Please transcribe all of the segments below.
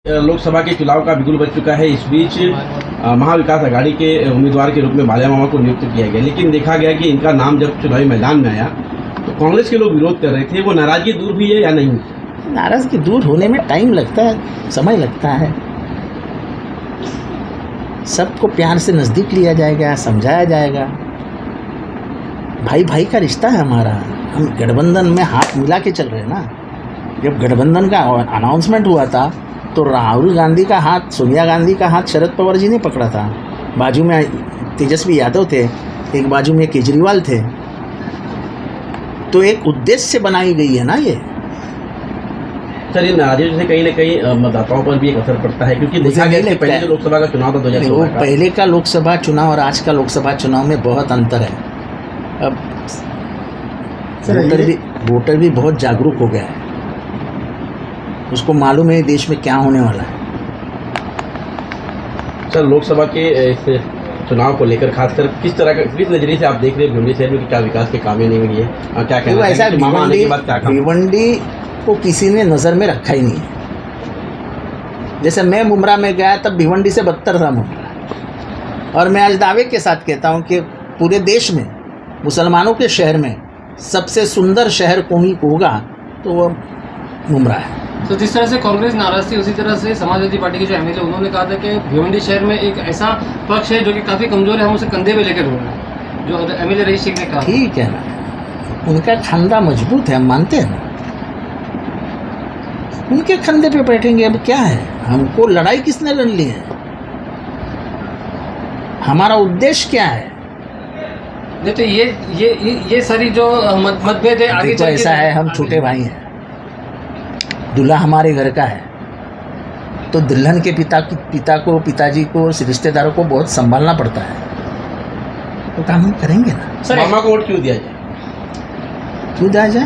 लोकसभा के चुनाव का बिगुल बज चुका है। इस बीच महाविकास आघाड़ी के उम्मीदवार के रूप में बाल्या मामा को नियुक्त किया गया, लेकिन देखा गया कि इनका नाम जब चुनावी मैदान में आया तो कांग्रेस के लोग विरोध कर रहे थे। वो नाराजगी दूर हुई है या नहीं? नाराजगी दूर होने में टाइम लगता है, समय लगता है। सबको प्यार से नज़दीक लिया जाएगा, समझाया जाएगा। भाई भाई का रिश्ता है हमारा। हम गठबंधन में हाथ मिला के चल रहे हैं ना। जब गठबंधन का अनाउंसमेंट हुआ था तो राहुल गांधी का हाथ, सोनिया गांधी का हाथ शरद पवार जी ने पकड़ा था। बाजू में तेजस्वी यादव थे, एक बाजू में केजरीवाल थे। तो एक उद्देश्य से बनाई गई है ना ये। सर, ये नाराजगी से कहीं ना कहीं मतदाताओं पर भी एक असर पड़ता है, क्योंकि देखा गया कि पहले जो लोकसभा का चुनाव था 2016 का, पहले का लोकसभा चुनाव और आज का लोकसभा चुनाव में बहुत अंतर है। अब वोटर भी बहुत जागरूक हो गया है। उसको मालूम है देश में क्या होने वाला है। सर, लोकसभा के इस चुनाव को लेकर खासकर किस नजरिए से आप देख रहे हैं भिवंडी शहर में कि क्या विकास के काम नहीं हुई है? क्या कहना है? ऐसा मामा आने के बाद क्या काम? भिवंडी को किसी ने नज़र में रखा ही नहीं है। जैसे मैं मुमरा में गया तब भिवंडी से बदतर था मुमरा। और मैं आज दावे के साथ कहता हूँ कि पूरे देश में मुसलमानों के शहर में सबसे सुंदर शहर कोई होगा तो वो मुमरा है। तो जिस तरह से कांग्रेस नाराज थी, उसी तरह से समाजवादी पार्टी के जो एमएलए उन्होंने कहा था कि भिवंडी शहर में एक ऐसा पक्ष है जो कि काफ़ी कमजोर है, हम उसे कंधे पे लेकर ढूंढ रहे हैं, जो एमएलए रईस शेख ने कहा। ठीक है ना, उनका खंदा मजबूत है, हम मानते हैं ना। उनके खंदे पे बैठेंगे। अब क्या है, हमको लड़ाई किसने लड़ ली है? हमारा उद्देश्य क्या है? नहीं तो ये सारी जो मतभेद है आगे तो ऐसा है, हम छोटे भाई हैं, दूल्हा हमारे घर का है, तो दुल्हन के पिताजी को रिश्तेदारों को बहुत संभालना पड़ता है। तो काम हम करेंगे ना। सर, मामा को वोट क्यों दिया जाए? क्यों दिया जाए?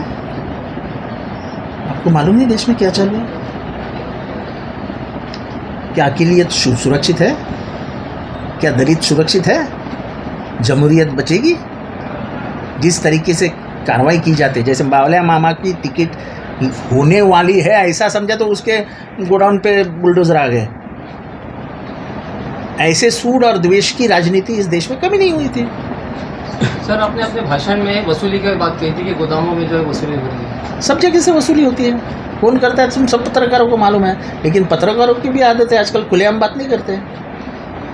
आपको मालूम है देश में क्या चल रहा है? क्या अकेलियत सुरक्षित है? क्या दलित सुरक्षित है? जमहूरियत बचेगी? जिस तरीके से कार्रवाई की जाती है, जैसे बावलिया मामा की टिकट होने वाली है ऐसा समझा तो उसके गोडाउन पे बुलडोजर आ गए। ऐसे सूड और द्वेष की राजनीति इस देश में कभी नहीं हुई थी। सर, आपने अपने भाषण में वसूली की बात कही थी कि गोदामों में जो है वसूली हो रही है। सब जगह से वसूली होती है। कौन करता है? तुम सब पत्रकारों को मालूम है, लेकिन पत्रकारों की भी आदत है आजकल खुलेआम बात नहीं करते।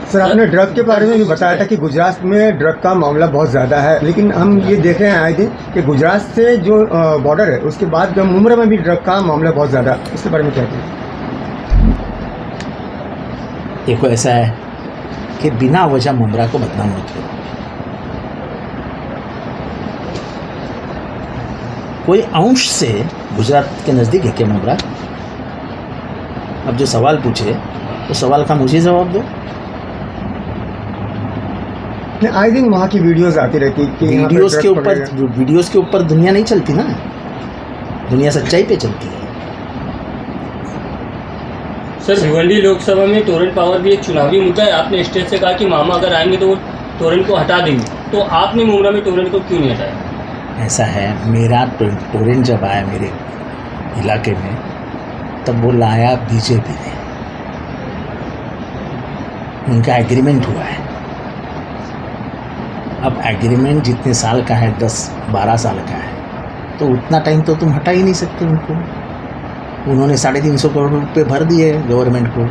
सर, आपने ड्रग के बारे में भी बताया था कि गुजरात में ड्रग का मामला बहुत ज़्यादा है, लेकिन हम ये देख रहे हैं आए दिन कि गुजरात से जो बॉर्डर है उसके बाद मुमरा में भी ड्रग का मामला बहुत ज़्यादा। इसके बारे में क्या कहें? देखो, ऐसा है कि बिना वजह मुमरा को बदनाम मत करो। कोई अंश से गुजरात के नज़दीक है क्या मुमरा? अब जो सवाल पूछे तो सवाल का मुझे जवाब दो। आए दिन वहाँ की वीडियोस आती रहती कि वीडियोस के ऊपर दुनिया नहीं चलती ना। दुनिया सच्चाई पे चलती है। सर, भिवंडी लोकसभा में टोरेंट पावर भी एक चुनावी मुद्दा है। आपने स्टेज से कहा कि मामा अगर आएंगे तो वो टोरेंट को हटा देंगे, तो आपने मुमरा में टोरेंट को क्यों नहीं हटाया? ऐसा है, मेरा टोरेंट जब आया मेरे इलाके में तब वो लाया बीजेपी ने। उनका एग्रीमेंट हुआ है। अब एग्रीमेंट जितने साल का है, 10-12 साल का है, तो उतना टाइम तो तुम हटा ही नहीं सकते उनको। उन्होंने 350 करोड़ रुपये भर दिए गवर्नमेंट को।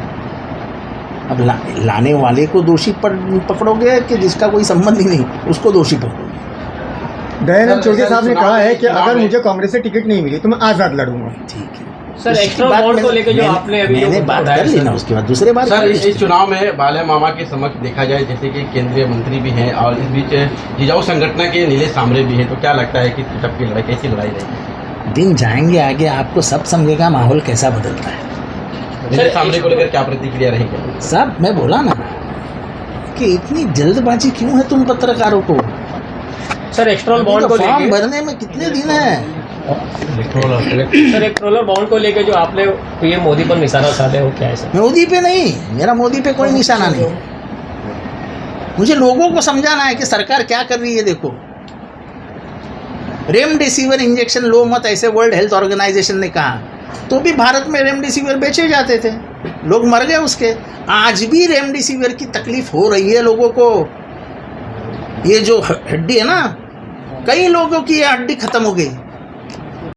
अब लाने वाले को दोषी पकड़ोगे कि जिसका कोई संबंध ही नहीं उसको दोषी पकड़ोगे? दयानंद चौधरी साहब ने कहा है कि अगर मुझे कांग्रेस से टिकट नहीं मिली तो मैं आज़ाद लड़ूंगा। ठीक है सर, एक्स्ट्रा बॉन्ड को लेकर जो आपने अभी मैंने बात कर ली ना, उसके बाद दूसरे बार सर, इस चुनाव में बाल्या मामा के समक्ष देखा जाए जैसे कि केंद्रीय मंत्री भी हैं और इस बीच जिजाऊ संगठन के नीलेश सांबरे भी हैं, तो क्या लगता है कि सबकी लड़ाई कैसी लड़ाई रहेगी? दिन जाएंगे आगे, आपको सब समझेगा माहौल कैसा बदलता है। नीलेश सांबरे को लेकर क्या प्रतिक्रिया रहेगी? सब मैं बोला ना कि इतनी जल्दबाजी क्यों है तुम पत्रकारों को? सर, एक्स्ट्रा बॉन्ड को फॉर्म भरने में कितने दिन है? सर, इलेक्टोरल बॉन्ड को लेकर जो आपने पीएम मोदी पर निशाना साधे हो, क्या है सर? मोदी पे नहीं, मेरा मोदी पे कोई निशाना नहीं। मुझे लोगों को समझाना है कि सरकार क्या कर रही है। देखो, रेमडेसिविर इंजेक्शन लो मत, ऐसे वर्ल्ड हेल्थ ऑर्गेनाइजेशन ने कहा, तो भी भारत में रेमडेसिविर बेचे जाते थे। लोग मर गए उसके। आज भी रेमडेसिविर की तकलीफ हो रही है लोगों को। ये जो हड्डी है ना, कई लोगों की ये हड्डी खत्म हो गई।